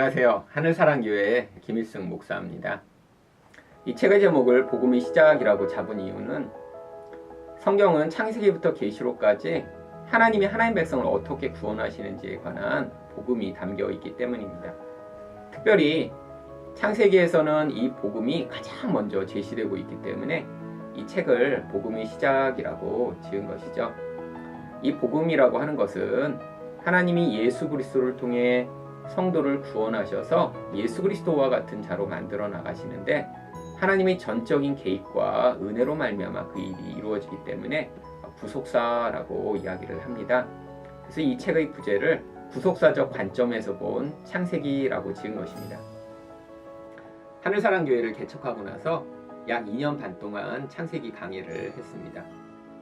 안녕하세요. 하늘사랑교회 김일승 목사입니다. 이 책의 제목을 복음의 시작이라고 잡은 이유는 성경은 창세기부터 계시록까지 하나님이 하나님 백성을 어떻게 구원하시는지에 관한 복음이 담겨 있기 때문입니다. 특별히 창세기에서는 이 복음이 가장 먼저 제시되고 있기 때문에 이 책을 복음의 시작이라고 지은 것이죠. 이 복음이라고 하는 것은 하나님이 예수 그리스도를 통해 성도를 구원하셔서 예수 그리스도와 같은 자로 만들어 나가시는데 하나님의 전적인 개입과 은혜로 말미암아 그 일이 이루어지기 때문에 구속사라고 이야기를 합니다. 그래서 이 책의 부제를 구속사적 관점에서 본 창세기라고 지은 것입니다. 하늘사랑교회를 개척하고 나서 약 2년 반 동안 창세기 강의를 했습니다.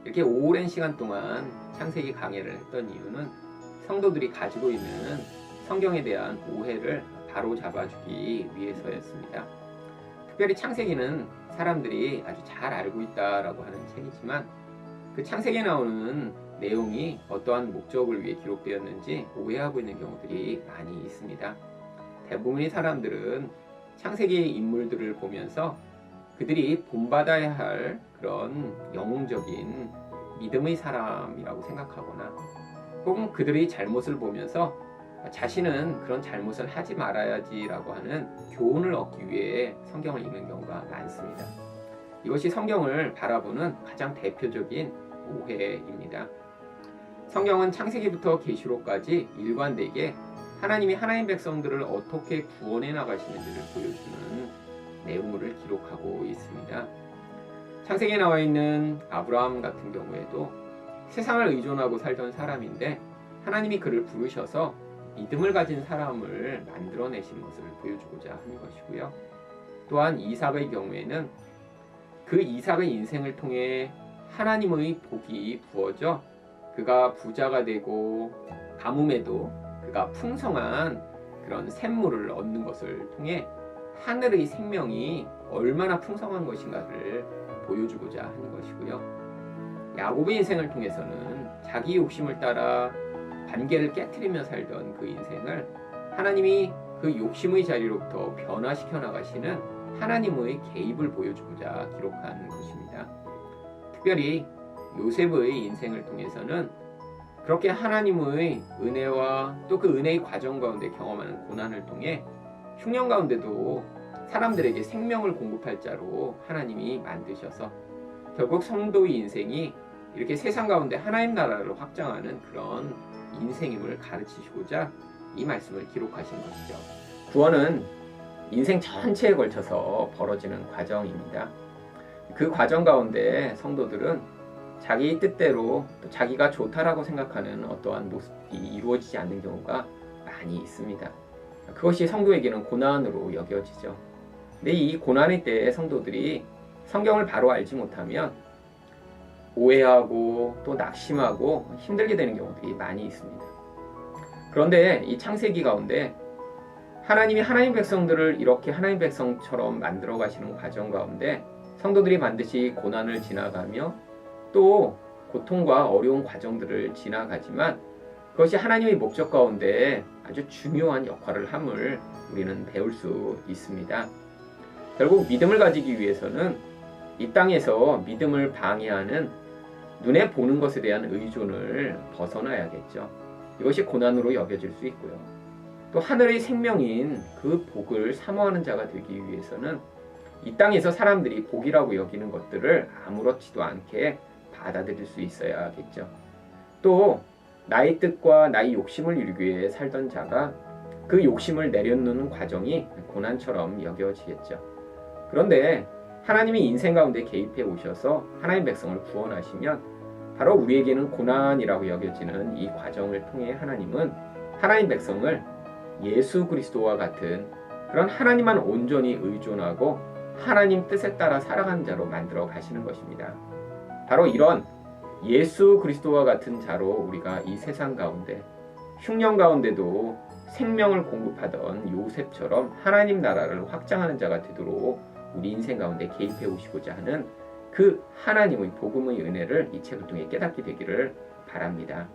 이렇게 오랜 시간 동안 창세기 강의를 했던 이유는 성도들이 가지고 있는 성경에 대한 오해를 바로 잡아주기 위해서였습니다. 특별히 창세기는 사람들이 아주 잘 알고 있다라고 하는 책이지만 그 창세기에 나오는 내용이 어떠한 목적을 위해 기록되었는지 오해하고 있는 경우들이 많이 있습니다. 대부분의 사람들은 창세기의 인물들을 보면서 그들이 본받아야 할 그런 영웅적인 믿음의 사람이라고 생각하거나 혹은 그들의 잘못을 보면서 자신은 그런 잘못을 하지 말아야지라고 하는 교훈을 얻기 위해 성경을 읽는 경우가 많습니다. 이것이 성경을 바라보는 가장 대표적인 오해입니다. 성경은 창세기부터 계시록까지 일관되게 하나님이 하나님 백성들을 어떻게 구원해 나가시는지를 보여주는 내용을 기록하고 있습니다. 창세기에 나와 있는 아브라함 같은 경우에도 세상을 의존하고 살던 사람인데 하나님이 그를 부르셔서 믿음을 가진 사람을 만들어내신 것을 보여주고자 하는 것이고요. 또한 이삭의 경우에는 그 이삭의 인생을 통해 하나님의 복이 부어져 그가 부자가 되고 가뭄에도 그가 풍성한 그런 샘물을 얻는 것을 통해 하늘의 생명이 얼마나 풍성한 것인가를 보여주고자 하는 것이고요. 야곱의 인생을 통해서는 자기 욕심을 따라 관계를 깨트리며 살던 그 인생을 하나님이 그 욕심의 자리로부터 변화시켜 나가시는 하나님의 개입을 보여주고자 기록한 것입니다. 특별히 요셉의 인생을 통해서는 그렇게 하나님의 은혜와 또 그 은혜의 과정 가운데 경험하는 고난을 통해 흉년 가운데도 사람들에게 생명을 공급할 자로 하나님이 만드셔서 결국 성도의 인생이 이렇게 세상 가운데 하나님 나라를 확장하는 그런 인생임을 가르치시고자 이 말씀을 기록하신 것이죠. 구원은 인생 전체에 걸쳐서 벌어지는 과정입니다. 그 과정 가운데 성도들은 자기 뜻대로 또 자기가 좋다라고 생각하는 어떠한 모습이 이루어지지 않는 경우가 많이 있습니다. 그것이 성도에게는 고난으로 여겨지죠. 근데 이 고난의 때에 성도들이 성경을 바로 알지 못하면 오해하고 또 낙심하고 힘들게 되는 경우들이 많이 있습니다. 그런데 이 창세기 가운데 하나님이 하나님 백성들을 이렇게 하나님 백성처럼 만들어 가시는 과정 가운데 성도들이 반드시 고난을 지나가며 또 고통과 어려운 과정들을 지나가지만 그것이 하나님의 목적 가운데 아주 중요한 역할을 함을 우리는 배울 수 있습니다. 결국 믿음을 가지기 위해서는 이 땅에서 믿음을 방해하는 눈에 보는 것에 대한 의존을 벗어나야겠죠. 이것이 고난으로 여겨질 수 있고요. 또 하늘의 생명인 그 복을 사모하는 자가 되기 위해서는 이 땅에서 사람들이 복이라고 여기는 것들을 아무렇지도 않게 받아들일 수 있어야겠죠. 또 나의 뜻과 나의 욕심을 이루기 위해 살던 자가 그 욕심을 내려놓는 과정이 고난처럼 여겨지겠죠. 그런데 하나님이 인생 가운데 개입해 오셔서 하나님 백성을 구원하시면 바로 우리에게는 고난이라고 여겨지는 이 과정을 통해 하나님은 하나님 백성을 예수 그리스도와 같은 그런 하나님만 온전히 의존하고 하나님 뜻에 따라 살아가는 자로 만들어 가시는 것입니다. 바로 이런 예수 그리스도와 같은 자로 우리가 이 세상 가운데 흉년 가운데도 생명을 공급하던 요셉처럼 하나님 나라를 확장하는 자가 되도록 우리 인생 가운데 개입해 오시고자 하는 그 하나님의 복음의 은혜를 이 책을 통해 깨닫게 되기를 바랍니다.